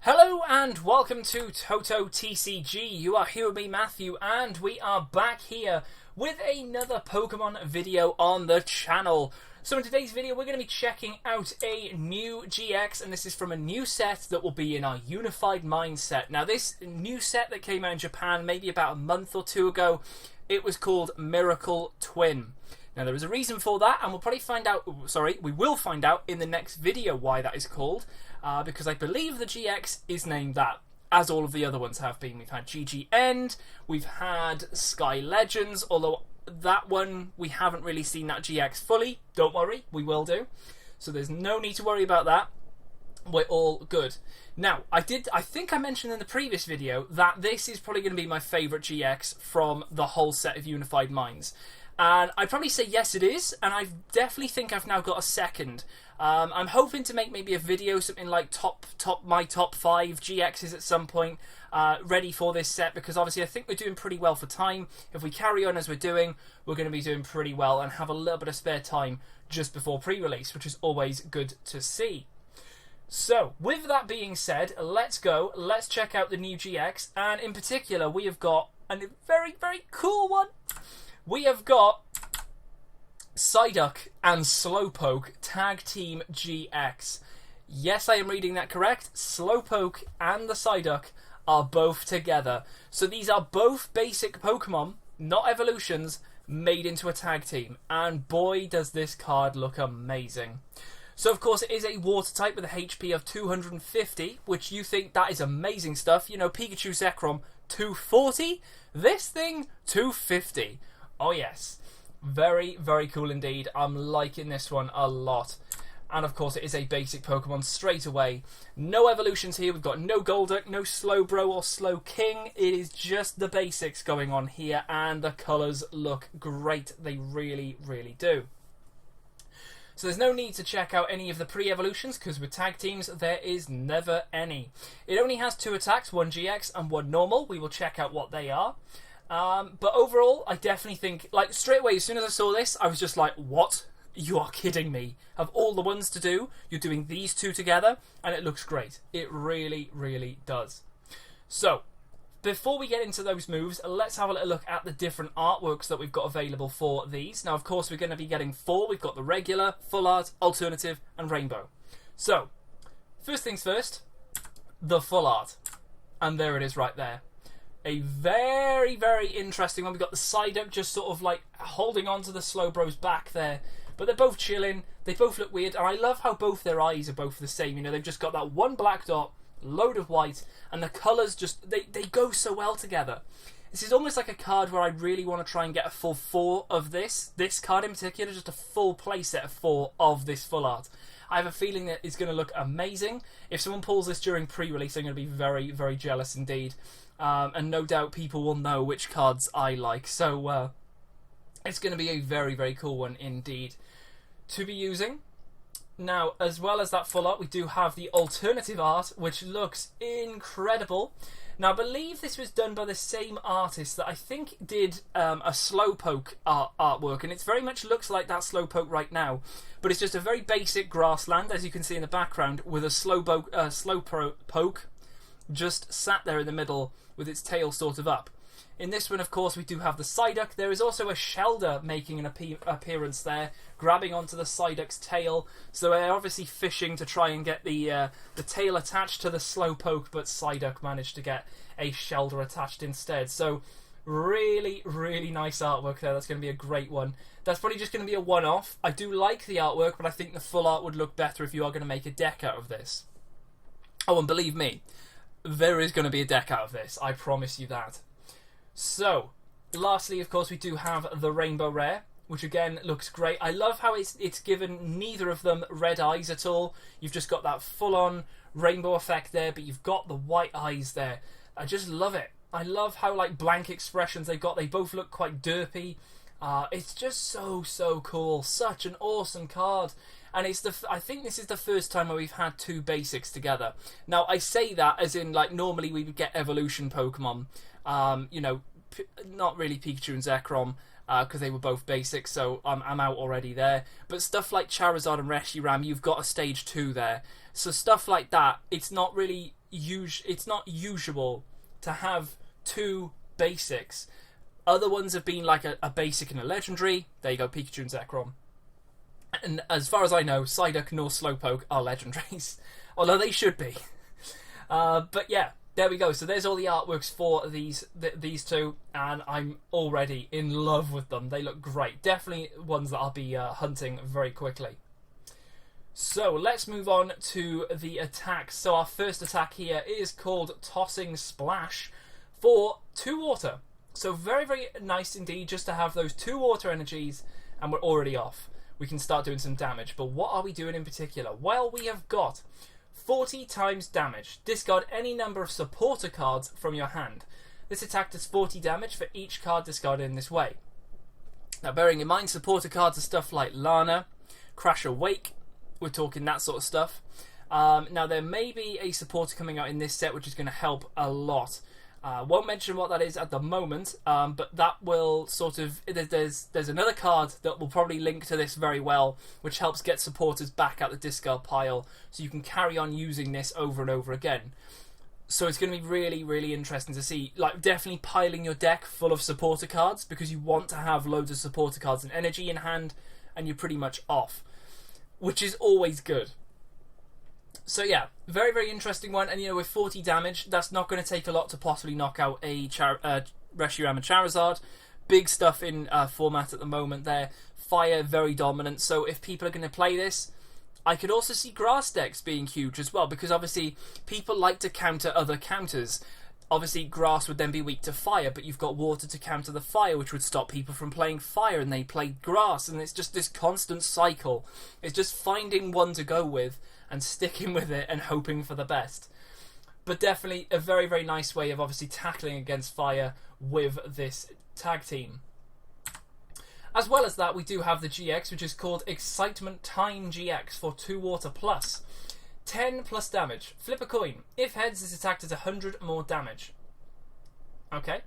Hello and welcome to TotoTCG. You are here with me, Matthew, and we are back here with another Pokemon video on the channel. So in today's video we're going to be checking out a new GX, and this is from a new set that will be in our Unified Mind set. Now this new set that came out in Japan maybe about a month or two ago, it was called Miracle Twin. Now there is a reason for that, and we'll probably find out, we will find out in the next video why that is called. Because I believe the GX is named that, as all of the other ones have been. We've had GG End, we've had Sky Legends, although that one, we haven't really seen that GX fully. Don't worry, we will do. So there's no need to worry about that. We're all good. Now, I think I mentioned in the previous video that this is probably going to be my favourite GX from the whole set of Unified Minds. And I'd probably say yes it is, and I definitely think I've now got a second. I'm hoping to make maybe a video, something like my top 5 GXs at some point, ready for this set, because obviously I think we're doing pretty well for time. If we carry on as we're doing, we're going to be doing pretty well and have a little bit of spare time just before pre-release, which is always good to see. So, with that being said, let's check out the new GX, and in particular we have got a very, very cool one. We have got Psyduck and Slowpoke Tag Team GX. Yes, I am reading that correct. Slowpoke and the Psyduck are both together. So these are both basic Pokemon, not evolutions, made into a tag team. And boy, does this card look amazing. So of course it is a water type with a HP of 250, which you think that is amazing stuff. You know, Pikachu Zekrom 240, this thing 250. Oh yes, very, very cool indeed. I'm liking this one a lot. And of course it is a basic Pokemon straight away. No evolutions here. We've got no Golduck, no Slowbro or Slowking. It is just the basics going on here, and the colours look great. They really, really do. So there's no need to check out any of the pre-evolutions, because with tag teams there is never any. It only has 2 attacks, 1 GX and 1 normal. We will check out what they are. But overall, I definitely think, like, straight away, as soon as I saw this, I was just like, what? You are kidding me. Of all the ones to do, you're doing these 2 together, and it looks great. It really, really does. So, before we get into those moves, let's have a little look at the different artworks that we've got available for these. Now, of course, we're going to be getting 4. We've got the regular, full art, alternative, and rainbow. So, first things first, the full art. And there it is right there. A very, very interesting one. We've got the Psyduck just sort of like holding on to the Slowbro's back there. But they're both chilling. They both look weird. And I love how both their eyes are both the same. You know, they've just got that one black dot, load of white, and the colours just, they go so well together. This is almost like a card where I really want to try and get a full 4 of this. This card in particular, just a full playset of 4 of this full art. I have a feeling that it's going to look amazing. If someone pulls this during pre-release, I'm going to be very, very jealous indeed. And no doubt people will know which cards I like. So it's going to be a very, very cool one indeed to be using. Now, as well as that full art, we do have the alternative art, which looks incredible. Now, I believe this was done by the same artist that I think did a Slowpoke artwork, and it very much looks like that Slowpoke right now. But it's just a very basic grassland, as you can see in the background, with a Slowpoke just sat there in the middle with its tail sort of up. In this one, of course, we do have the Psyduck. There is also a Shelder making an appearance there, grabbing onto the Psyduck's tail. So they're obviously fishing to try and get the tail attached to the Slowpoke, but Psyduck managed to get a Shelder attached instead. So really, really nice artwork there. That's going to be a great one. That's probably just going to be a one-off. I do like the artwork, but I think the full art would look better if you are going to make a deck out of this. Oh, and believe me, there is going to be a deck out of this. I promise you that. So, lastly, of course, we do have the Rainbow Rare, which again looks great. I love how it's given neither of them red eyes at all. You've just got that full-on rainbow effect there, but you've got the white eyes there. I just love it. I love how like blank expressions they've got. They both look quite derpy. It's just so cool. Such an awesome card. And I think this is the first time where we've had 2 basics together. Now, I say that as in, like, normally we would get evolution Pokemon. You know, not really Pikachu and Zekrom, because they were both basics, so I'm out already there. But stuff like Charizard and Reshiram, you've got a stage 2 there. So stuff like that, it's not really it's not usual to have two basics. Other ones have been like a basic and a legendary. There you go, Pikachu and Zekrom. And as far as I know, Psyduck nor Slowpoke are legendaries. Although they should be. But yeah, there we go. So there's all the artworks for these two, and I'm already in love with them. They look great. Definitely ones that I'll be hunting very quickly. So let's move on to the attacks. So our first attack here is called Tossing Splash for 2 water. So very, very nice indeed just to have those 2 water energies, and we're already off. We can start doing some damage. But what are we doing in particular? Well, we have got 40 times damage. Discard any number of supporter cards from your hand. This attack does 40 damage for each card discarded in this way. Now, bearing in mind, supporter cards are stuff like Lana, Crash Awake. We're talking that sort of stuff. Now, there may be a supporter coming out in this set which is going to help a lot. Won't mention what that is at the moment, but that will sort of... There's another card that will probably link to this very well, which helps get supporters back at the discard pile, so you can carry on using this over and over again. So it's going to be really, really interesting to see. Like, definitely piling your deck full of supporter cards, because you want to have loads of supporter cards and energy in hand, and you're pretty much off, which is always good. So yeah, very, very interesting one. And you know, with 40 damage, that's not going to take a lot to possibly knock out a Reshiram and Charizard. Big stuff in format at the moment there. Fire, very dominant. So if people are going to play this, I could also see grass decks being huge as well, because obviously people like to counter other counters. Obviously grass would then be weak to fire, but you've got water to counter the fire, which would stop people from playing fire, and they play grass, and it's just this constant cycle. It's just finding one to go with and sticking with it and hoping for the best. But definitely a very, very nice way of obviously tackling against fire with this tag team. As well as that, we do have the GX, which is called Excitement Time GX for 2 water plus. 10 plus damage. Flip a coin. If heads, this attack does 100 more damage. Okay.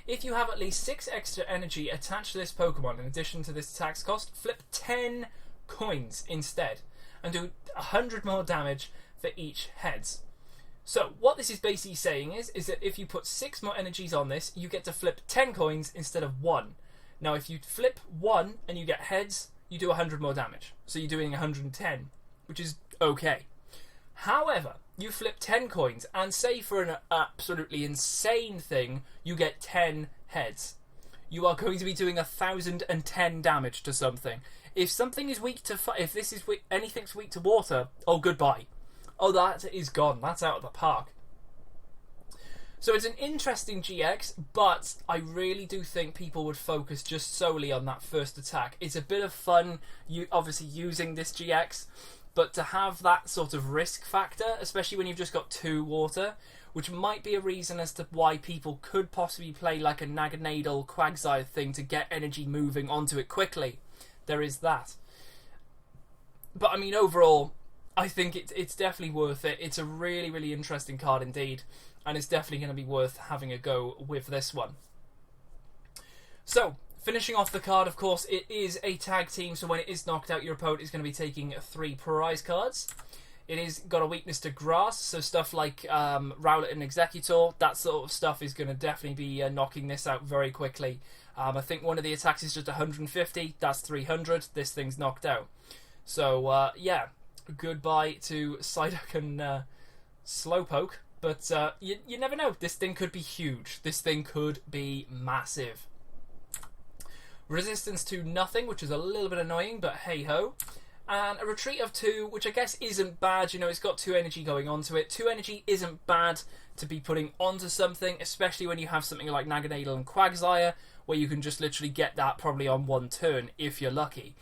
If you have at least 6 extra energy attached to this Pokemon in addition to this attack's cost, flip 10 coins instead and do 100 more damage for each heads. So what this is basically saying is that if you put 6 more energies on this, you get to flip 10 coins instead of 1. Now if you flip 1 and you get heads, you do 100 more damage. So you're doing 110, which is okay. However, you flip 10 coins and say for an absolutely insane thing, you get 10 heads. You are going to be doing 1,010 damage to something. If something is weak to if this is weak, anything's weak to water, oh goodbye. Oh, that is gone. That's out of the park. So it's an interesting GX, but I really do think people would focus just solely on that first attack. It's a bit of fun, obviously using this GX, but to have that sort of risk factor, especially when you've just got 2 water, which might be a reason as to why people could possibly play like a Naganadel Quagsire thing to get energy moving onto it quickly. There is that. But I mean, overall, I think it's definitely worth it. It's a really, really interesting card indeed, and it's definitely going to be worth having a go with this one. So, finishing off the card, of course, it is a tag team, so when it is knocked out, your opponent is going to be taking 3 prize cards. It is got a weakness to grass, so stuff like Rowlet and Executor, that sort of stuff is going to definitely be knocking this out very quickly. I think one of the attacks is just 150, that's 300, this thing's knocked out. So, yeah, goodbye to Psyduck and Slowpoke, but you never know, this thing could be huge, this thing could be massive. Resistance to nothing, which is a little bit annoying, but hey-ho. And a retreat of 2, which I guess isn't bad. You know, it's got 2 energy going onto it. 2 energy isn't bad to be putting onto something, especially when you have something like Naganadel and Quagsire, where you can just literally get that probably on 1 turn, if you're lucky.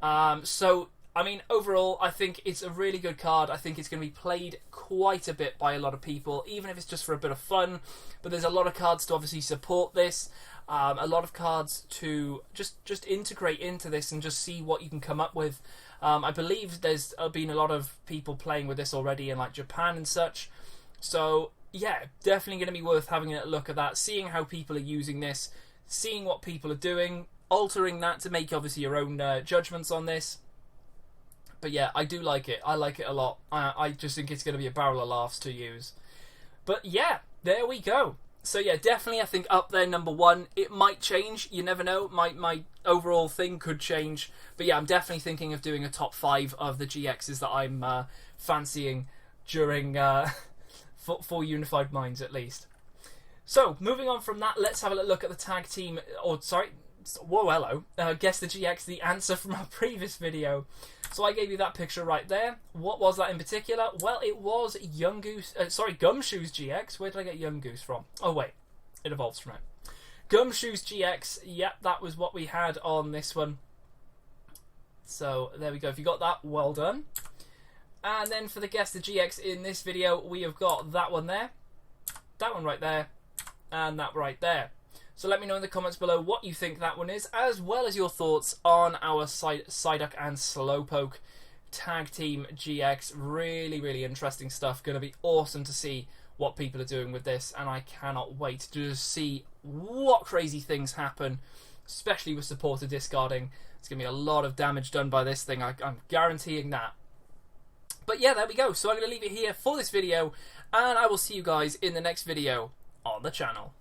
So, I mean, overall, I think it's a really good card. I think it's going to be played quite a bit by a lot of people, even if it's just for a bit of fun. But there's a lot of cards to obviously support this. A lot of cards to just integrate into this and just see what you can come up with. I believe there's been a lot of people playing with this already in like Japan and such. So yeah, definitely going to be worth having a look at that, seeing how people are using this, seeing what people are doing, altering that to make obviously your own judgments on this. But yeah, I do like it. I like it a lot. I just think it's going to be a barrel of laughs to use. But yeah, there we go. So yeah, definitely I think up there number 1. It might change, you never know. My overall thing could change. But yeah, I'm definitely thinking of doing a top 5 of the GXs that I'm fancying during for Unified Minds at least. So moving on from that, let's have a look at the tag team, or sorry, whoa, hello, Guess the GX, the answer from our previous video. So I gave you that picture right there. What was that in particular? Well, it was Gumshoe's GX. Where did I get Young Goose from? Oh wait, it evolves from it. Gumshoe's GX, yep, that was what we had on this one. So there we go. If you got that, well done. And then for the Guess the GX in this video, we have got that one there, that one right there, and that right there. So let me know in the comments below what you think that one is, as well as your thoughts on our Psyduck and Slowpoke Tag Team GX. Really, really interesting stuff. Going to be awesome to see what people are doing with this, and I cannot wait to just see what crazy things happen, especially with supporter discarding. It's going to be a lot of damage done by this thing, I'm guaranteeing that. But yeah, there we go. So I'm going to leave it here for this video, and I will see you guys in the next video on the channel.